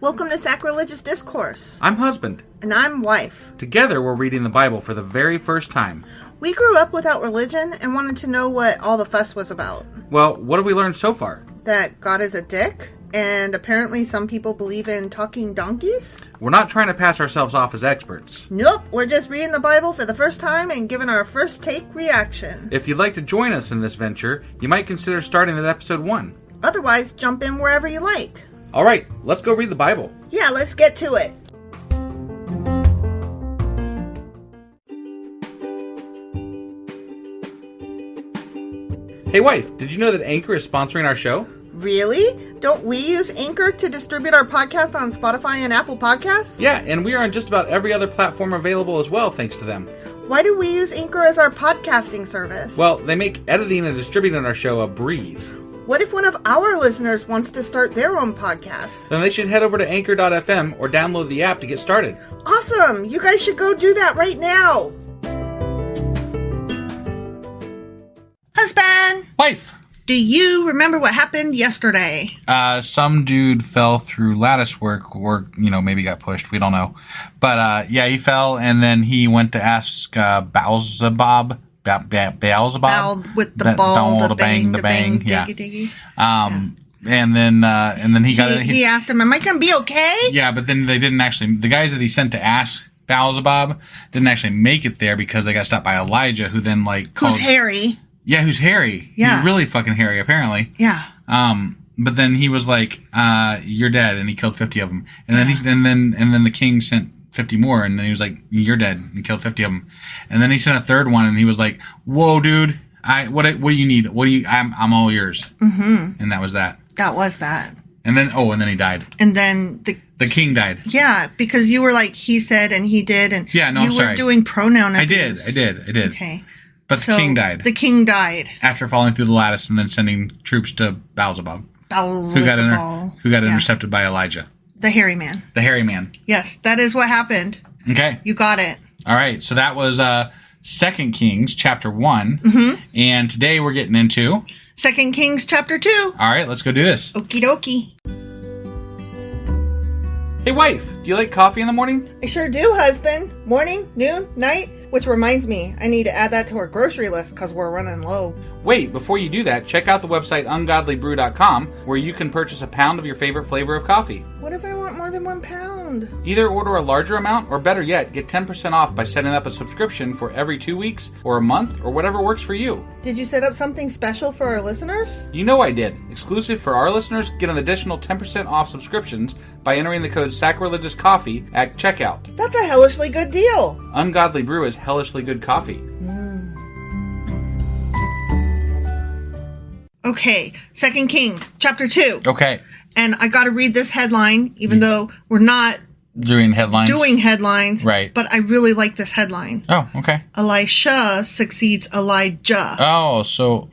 Welcome to Sacrilegious Discourse. I'm husband. And I'm wife. Together we're reading the Bible for the very first time. We grew up without religion and wanted to know what all the fuss was about. Well, what have we learned so far? That God is a dick, and apparently some people believe in talking donkeys? We're not trying to pass ourselves off as experts. Nope, we're just reading the Bible for the first time and giving our first take reaction. If you'd like to join us in this venture, you might consider starting at episode 1. Otherwise, jump in wherever you like. All right, let's go read the Bible. Yeah, let's get to it. Hey wife, did you know that Anchor is sponsoring our show? Really? Don't we use Anchor to distribute our podcast on Spotify and Apple Podcasts? Yeah, and we are on just about every other platform available as well, thanks to them. Why do we use Anchor as our podcasting service? Well, they make editing and distributing our show a breeze. What if one of our listeners wants to start their own podcast? Then they should head over to anchor.fm or download the app to get started. Awesome! You guys should go do that right now! Husband! Wife! Do you remember what happened yesterday? Some dude fell through lattice work or, maybe got pushed. We don't know. But, yeah, he fell, and then he went to ask Beelzebub. Beelzebub with the ball, the bang, yeah. diggy. And then he got... He asked him, am I going to be okay? Yeah, but then they didn't actually... The guys that he sent to ask Beelzebub didn't actually make it there because they got stopped by Elijah, who then, called... Who's hairy. Yeah, who's hairy. Yeah. He's really fucking hairy, apparently. Yeah. But then he was like, "You're dead," and he killed 50 of them. And then the king sent 50 more, and then he was like, "You're dead," and he killed 50 of them. And then he sent a third one, and he was like, "Whoa, dude, what do you need? I'm all yours." Mm-hmm. And that was that. That was that. And then he died. And then the king died. Yeah, because you were like, he said and he did, and yeah, no, you I'm sorry. were doing pronoun abuse. I did. Okay. But the king died. The king died after falling through the lattice and then sending troops to Beelzebub, who got intercepted by Elijah. The hairy man. The hairy man. Yes, that is what happened. Okay. You got it. All right. So that was 2 Kings chapter 1. Mm-hmm. And today we're getting into 2 Kings chapter 2. All right, let's go do this. Okie dokie. Hey wife, do you like coffee in the morning? I sure do, husband. Morning, noon, night. Which reminds me, I need to add that to our grocery list because we're running low. Wait, before you do that, check out the website ungodlybrew.com where you can purchase a pound of your favorite flavor of coffee. What if I want more than 1 pound? Either order a larger amount, or better yet, get 10% off by setting up a subscription for every 2 weeks, or a month, or whatever works for you. Did you set up something special for our listeners? You know I did. Exclusive for our listeners, get an additional 10% off subscriptions by entering the code SACRILEGIOUSCOFFEE at checkout. That's a hellishly good deal. Ungodly Brew is hellishly good coffee. Okay, 2 Kings, chapter 2. Okay. And I got to read this headline, even though we're not doing headlines. Right. But I really like this headline. Oh, okay. Elisha succeeds Elijah. Oh, so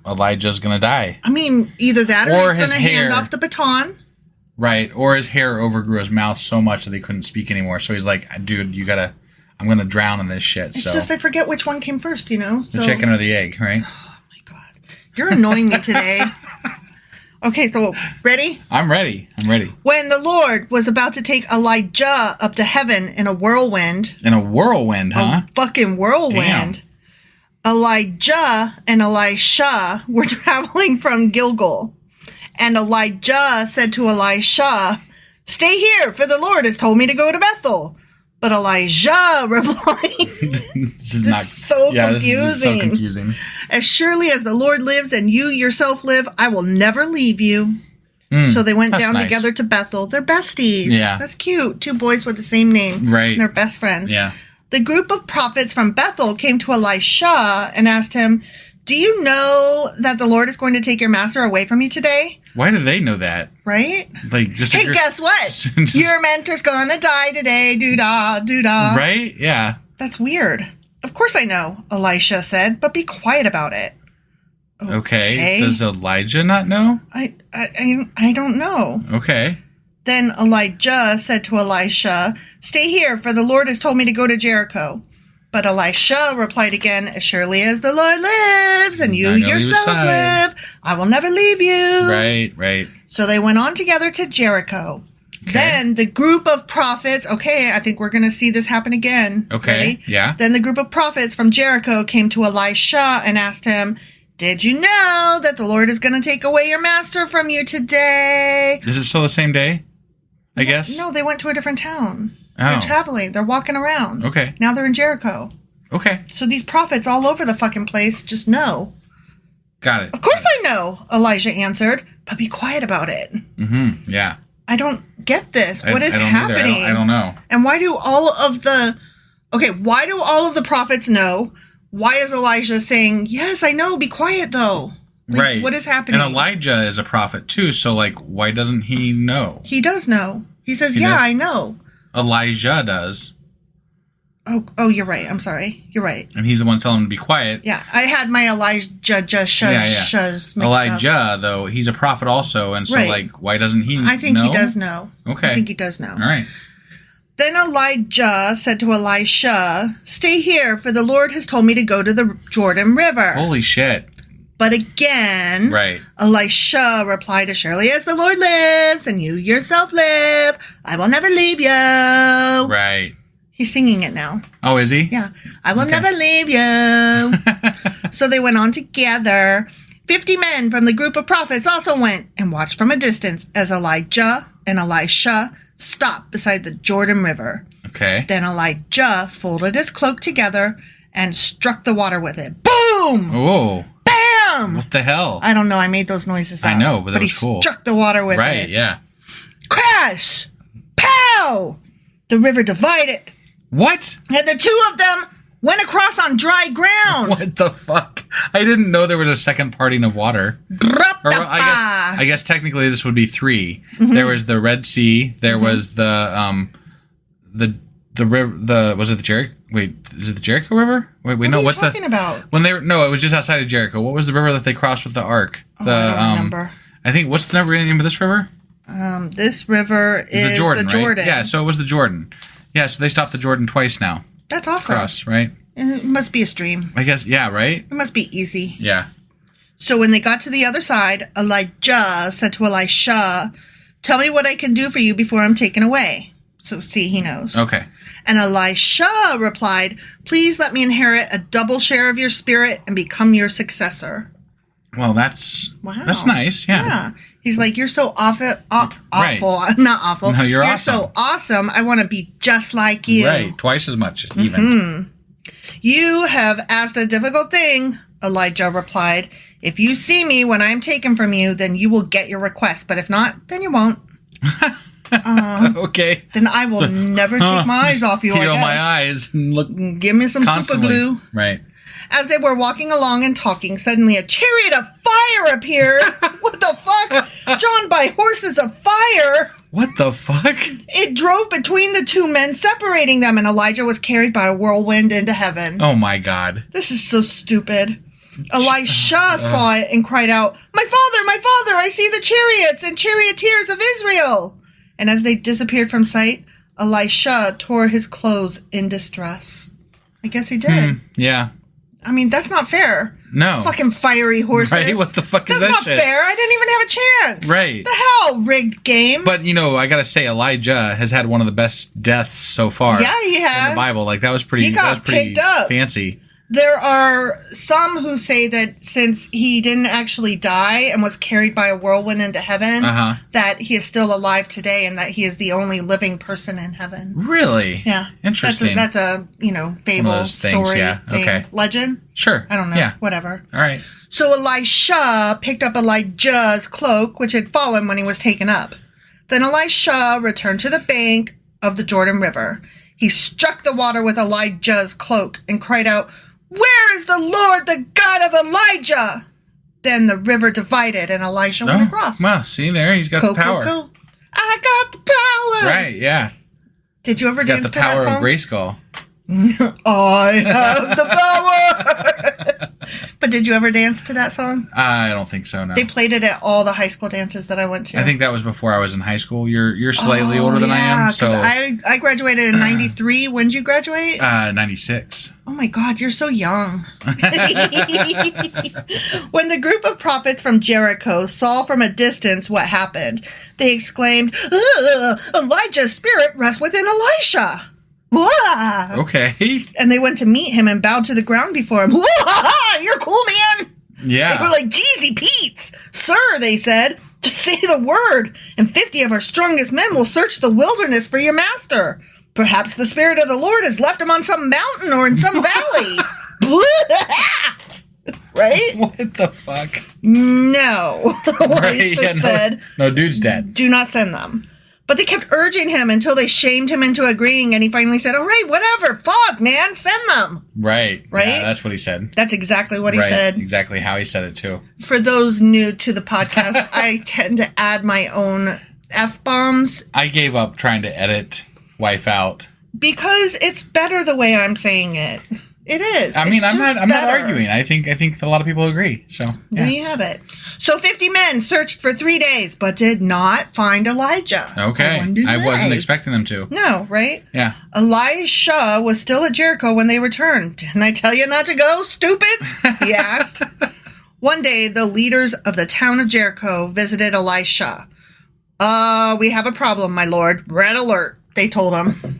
Elijah's going to die. I mean, either that or he's going to hand off the baton. Right. Or his hair overgrew his mouth so much that he couldn't speak anymore. So he's like, dude, I'm going to drown in this shit. It's just I forget which one came first, The chicken or the egg, right? Oh, my God. You're annoying me today. Okay, so ready? I'm ready. When the Lord was about to take Elijah up to heaven in a whirlwind. In a whirlwind, huh? A fucking whirlwind. Damn. Elijah and Elisha were traveling from Gilgal. And Elijah said to Elisha, "Stay here, for the Lord has told me to go to Bethel." But Elijah replied, This is so confusing. "As surely as the Lord lives and you yourself live, I will never leave you." So they went down together to Bethel. They're besties. Yeah. That's cute. 2 boys with the same name. Right. And they're best friends. Yeah. The group of prophets from Bethel came to Elisha and asked him, "Do you know that the Lord is going to take your master away from you today?" Why do they know that? Right? Hey, guess what? Your mentor's gonna die today. Doo-dah, doo-dah. Right? Yeah. That's weird. Of course I know, Elisha said, but be quiet about it. Okay. Does Elijah not know? I don't know. Okay. Then Elijah said to Elisha, "Stay here, for the Lord has told me to go to Jericho." But Elisha replied again, "As surely as the Lord lives, and you yourself live, I will never leave you." Right. So they went on together to Jericho. Okay. Then the group of prophets, okay, I think we're going to see this happen again. Okay, Ready? yeah. Then the group of prophets from Jericho came to Elisha and asked him, did you know that the Lord is going to take away your master from you today? Is it still the same day? I guess? No, they went to a different town. Oh. They're traveling. They're walking around. Okay. Now they're in Jericho. Okay. So these prophets all over the fucking place just know. Got it. Of course I know, Elijah answered, but be quiet about it. Mm-hmm. Yeah. I don't get this. What is I don't happening? Either. I don't know. And why do all of the prophets know? Why is Elijah saying, yes, I know, be quiet though? Like, Right. What is happening? And Elijah is a prophet too, so like why doesn't he know? He does know. He says, He yeah, does? I know. Elijah does. Oh, you're right. I'm sorry. You're right. And he's the one telling him to be quiet. Yeah, I had my Elijah mixed Elijah, up. though, he's a prophet also, and so Right. like why doesn't he I think know? he does know. Okay. I think he does know. All right. Then Elijah said to Elisha, stay here, for the Lord has told me to go to the Jordan River. Holy shit. But again, Right. Elisha replied, as surely as the Lord lives, and you yourself live, I will never leave you. Right. He's singing it now. Oh, is he? Yeah. I will Okay. never leave you. So they went on together. 50 men from the group of prophets also went and watched from a distance as Elijah and Elisha stopped beside the Jordan River. Okay. Then Elijah folded his cloak together and struck the water with it. Boom! Oh. Bam! What the hell? I don't know. I made those noises I up. know, but that was he cool. struck the water with it. Right, yeah. Crash! Pow! The river divided, What? and the two of them went across on dry ground. What the fuck? I didn't know there was a second parting of water. Or I guess technically this would be 3. Mm-hmm. There was the Red Sea. There was the river. Was it the Jericho? Wait, is it the Jericho River? Wait, What no. are you What's talking the about? when they were? No, it was just outside of Jericho. What was the river that they crossed with the ark? I don't remember. I think what's the name of this river? This river is The Jordan. Jordan. Right? Yeah, so it was the Jordan. Yeah, so they stopped the Jordan twice now. That's awesome. Cross, right? It must be a stream. I guess. Yeah. Right. It must be easy. Yeah. So when they got to the other side, Elijah said to Elisha, tell me what I can do for you before I'm taken away. So see, he knows. Okay. And Elisha replied, please let me inherit a double share of your spirit and become your successor. Well, that's Wow. That's nice. Yeah. He's like, you're so awful. Right. Not awful. No, you're You're awesome. so awesome. I want to be just like you. Right. Twice as much, even. Mm-hmm. You have asked a difficult thing, Elijah replied. If you see me when I am taken from you, then you will get your request. But if not, then you won't. Okay. Then I will never take my eyes off you, I Heal guess. my eyes and look Give me some constantly. super glue. Right. As they were walking along and talking, suddenly a chariot of fire appeared. What the fuck? Drawn by horses of fire. What the fuck? It drove between the two men, separating them, and Elijah was carried by a whirlwind into heaven. Oh my god. This is so stupid. Elisha saw it and cried out, my father, I see the chariots and charioteers of Israel. And as they disappeared from sight, Elisha tore his clothes in distress. I guess he did. Yeah. I mean, that's not fair. No. Fucking fiery horses. Right? What the fuck is That's that not shit? fair. I didn't even have a chance. Right. The hell, rigged game. But, I gotta say, Elijah has had one of the best deaths so far. Yeah, he has. In the Bible. Like, that was pretty, He got picked up. fancy. There are some who say that since he didn't actually die and was carried by a whirlwind into heaven, that he is still alive today and that he is the only living person in heaven. Really? Yeah. Interesting. That's a fable, those things, story, yeah. thing. Okay. Legend? Sure. I don't know. Yeah. Whatever. All right. So Elisha picked up Elijah's cloak, which had fallen when he was taken up. Then Elisha returned to the bank of the Jordan River. He struck the water with Elijah's cloak and cried out, where is the Lord, the God of Elijah? Then the river divided and Elijah went across. Well, see there, he's got the power. I got the power. Right, yeah. Did you ever Got dance the to that power song? of Grayskull. I have the power. But did you ever dance to that song? I don't think so, no. They played it at all the high school dances that I went to. I think that was before I was in high school. You're slightly older than I am. So I graduated in 93. When did you graduate? 96. Oh my God, you're so young. When the group of prophets from Jericho saw from a distance what happened, they exclaimed, Elijah's spirit rests within Elisha. Wah! Okay. And they went to meet him and bowed to the ground before him. You're cool, man. Yeah. They were like, Jeezy Pete's. Sir, they said, just say the word, and 50 of our strongest men will search the wilderness for your master. Perhaps the Spirit of the Lord has left him on some mountain or in some valley. Right? What the fuck? No. Elisha Yeah, said, no, dude's dead. do not send them. But they kept urging him until they shamed him into agreeing, and he finally said, all right, whatever, fuck, man, send them. Right. Right? Yeah, that's what he said. That's exactly what he said. Exactly how he said it, too. For those new to the podcast, I tend to add my own F-bombs. I gave up trying to edit wife out. Because it's better the way I'm saying it. It is. I mean, It's I'm just not better. arguing. I think a lot of people agree. So There you have it. So 50 men searched for 3 days, but did not find Elijah. Okay. I wasn't expecting them to. No, right? Yeah. Elisha was still at Jericho when they returned. Didn't I tell you not to go, stupids? He asked. One day, the leaders of the town of Jericho visited Elisha. We have a problem, my lord. Red alert, they told him.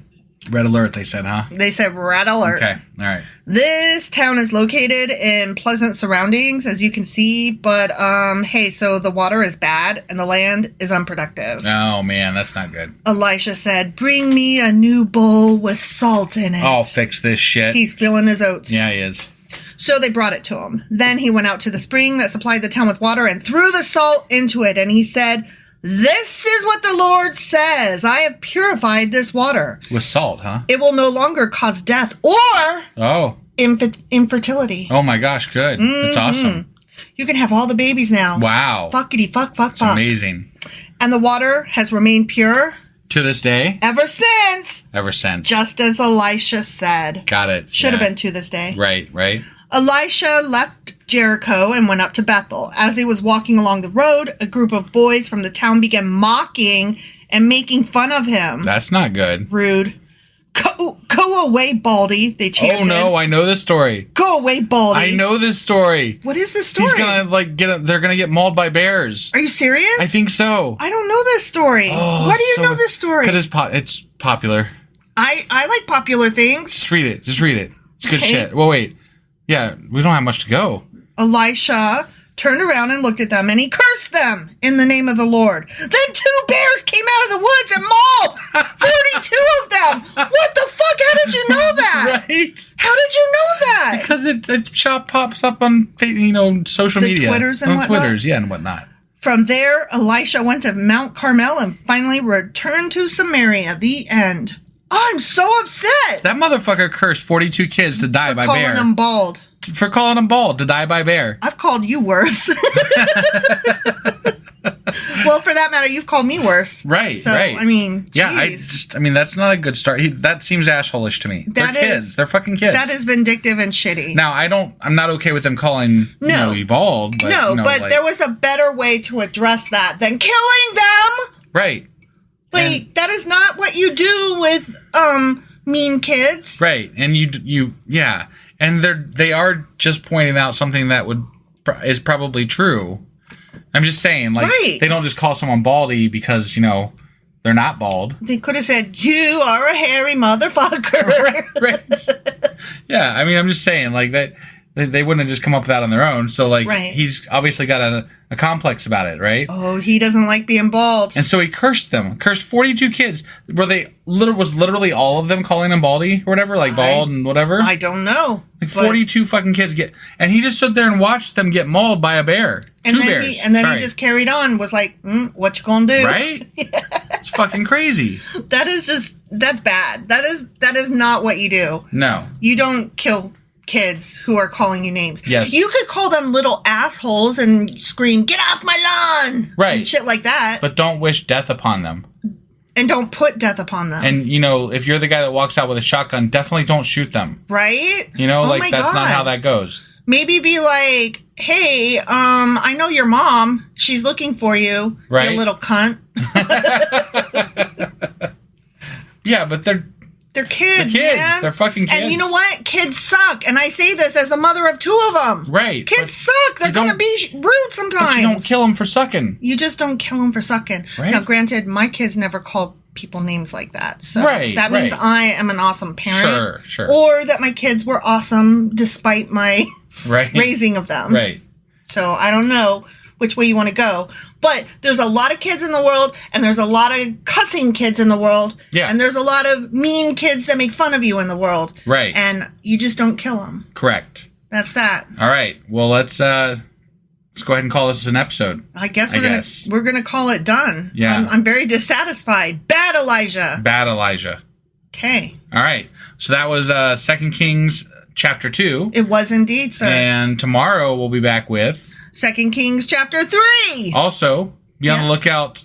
Red alert, they said, huh? They said red alert. Okay. All right. This town is located in pleasant surroundings, as you can see, but hey, so the water is bad and the land is unproductive. Oh, man, that's not good. Elisha said, bring me a new bowl with salt in it. I'll fix this shit. He's feeling his oats. Yeah, he is. So they brought it to him. Then he went out to the spring that supplied the town with water and threw the salt into it. And he said, this is what the Lord says. I have purified this water. With salt, huh? It will no longer cause death or infertility. Oh, my gosh, good. That's awesome. You can have all the babies now. Wow. Fuckity fuck. It's amazing. And the water has remained pure To this day? ever since. Just as Elisha said. Got it. Should have been to this day. Right. Elisha left Jericho and went up to Bethel. As he was walking along the road, a group of boys from the town began mocking and making fun of him. That's not good. Rude. Go away, Baldy, they chanted. Oh, no, I know this story. Go away, Baldy. I know this story. What is this story? He's gonna, they're gonna get mauled by bears. Are you serious? I think so. I don't know this story. Oh, Why do you know this story? Because it's popular. I like popular things. Just read it. It's good Okay. shit. Well, wait. Yeah, we don't have much to go. Elisha turned around and looked at them, and he cursed them in the name of the Lord. Then 2 bears came out of the woods and mauled 42 of them. What the fuck? How did you know that? Right? How did you know that? Because it pops up on social The media. Twitters and on whatnot? Twitters, yeah, and whatnot. From there, Elisha went to Mount Carmel and finally returned to Samaria. The end. I'm so upset. That motherfucker cursed 42 kids to die by Calling bear. them bald. For calling them bald to die by bear. I've called you worse. Well, for that matter, you've called me worse. Right, so, right. I mean, yeah, geez. I mean, that's not a good start. That seems asshole-ish to me. They're kids. They're fucking kids. That is vindictive and shitty. Now, I'm not okay with them calling you bald. But, but there was a better way to address that than killing them. Right. Like, that is not what you do with mean kids. Right. And yeah. And they are just pointing out something that is probably true. I'm just saying, Right. They don't just call someone baldy because, they're not bald. They could have said, you are a hairy motherfucker. Right. Yeah, I mean, I'm just saying, that they wouldn't have just come up with that on their own. So, Right. he's obviously got a complex about it, right? Oh, he doesn't like being bald. And so he cursed 42 kids. Was literally all of them calling him baldy or whatever, bald and whatever? I don't know. 42 fucking kids and he just stood there and watched them get mauled by a bear. And 2 then bears. he just carried on, was like, what you gonna do? Right? It's fucking crazy. That's bad. That is not what you do. No. You don't kill kids who are calling you names. Yes. You could call them little assholes and scream, get off my lawn! Right. And shit like that. But don't wish death upon them. And don't put death upon them. And, if you're the guy that walks out with a shotgun, definitely don't shoot them. Right? That's not how that goes. Maybe be like, hey, I know your mom. She's looking for you, right? You little cunt. Yeah, but they're kids, man. They're fucking kids. And you know what? Kids suck. And I say this as the mother of 2 of them. Right. Kids suck. They're going to be rude sometimes. But you don't kill them for sucking. You just don't kill them for sucking. Right. Now, granted, my kids never called people names like that. So right, that means I am an awesome parent. Sure. Or that my kids were awesome despite my raising of them. Right. So I don't know which way you want to go. But there's a lot of kids in the world, and there's a lot of cussing kids in the world. Yeah. And there's a lot of mean kids that make fun of you in the world. Right. And you just don't kill them. Correct. That's that. All right. Well, let's go ahead and call this an episode. I guess we're gonna call it done. Yeah. I'm very dissatisfied. Bad Elijah. Okay. All right. So that was 2 Kings chapter 2. It was indeed, sir. And tomorrow we'll be back with 2 Kings chapter 3. Also, be on the lookout.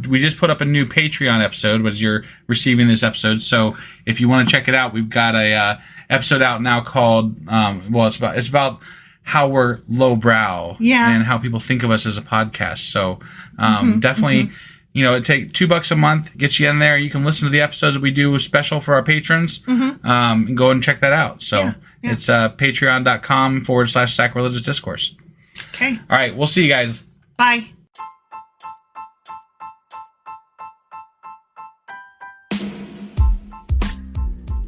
We just put up a new Patreon episode as you're receiving this episode. So if you want to check it out, we've got a episode out now called it's about how we're lowbrow and how people think of us as a podcast. So definitely, it take $2 a month, get you in there. You can listen to the episodes that we do special for our patrons. And go and check that out. So it's patreon.com/sacrilegious discourse. Okay. All right. We'll see you guys. Bye.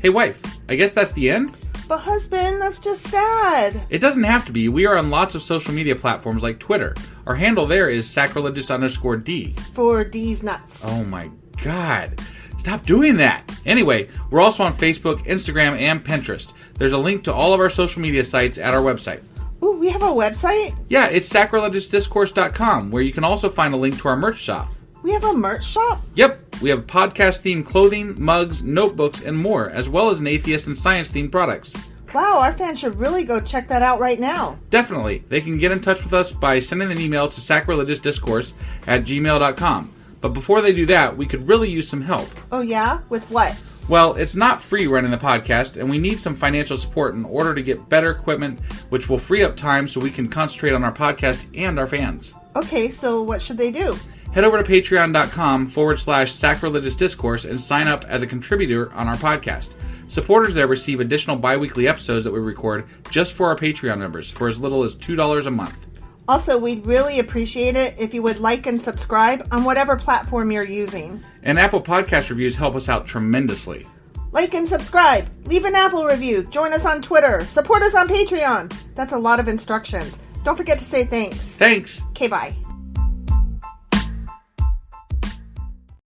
Hey, wife, I guess that's the end? But husband, that's just sad. It doesn't have to be. We are on lots of social media platforms like Twitter. Our handle there is sacrilegious_D. For D's nuts. Oh my God. Stop doing that. Anyway, we're also on Facebook, Instagram, and Pinterest. There's a link to all of our social media sites at our website. Ooh, we have a website? Yeah, it's sacrilegiousdiscourse.com, where you can also find a link to our merch shop. We have a merch shop? Yep, we have podcast-themed clothing, mugs, notebooks, and more, as well as an atheist and science-themed products. Wow, our fans should really go check that out right now. Definitely. They can get in touch with us by sending an email to sacrilegiousdiscourse@gmail.com. But before they do that, we could really use some help. Oh yeah? With what? Well, it's not free running the podcast, and we need some financial support in order to get better equipment, which will free up time so we can concentrate on our podcast and our fans. Okay, so what should they do? Head over to patreon.com/sacrilegious discourse and sign up as a contributor on our podcast. Supporters there receive additional bi-weekly episodes that we record just for our Patreon members for as little as $2 a month. Also, we'd really appreciate it if you would like and subscribe on whatever platform you're using. And Apple Podcast reviews help us out tremendously. Like and subscribe. Leave an Apple review. Join us on Twitter. Support us on Patreon. That's a lot of instructions. Don't forget to say thanks. Thanks. Okay, bye.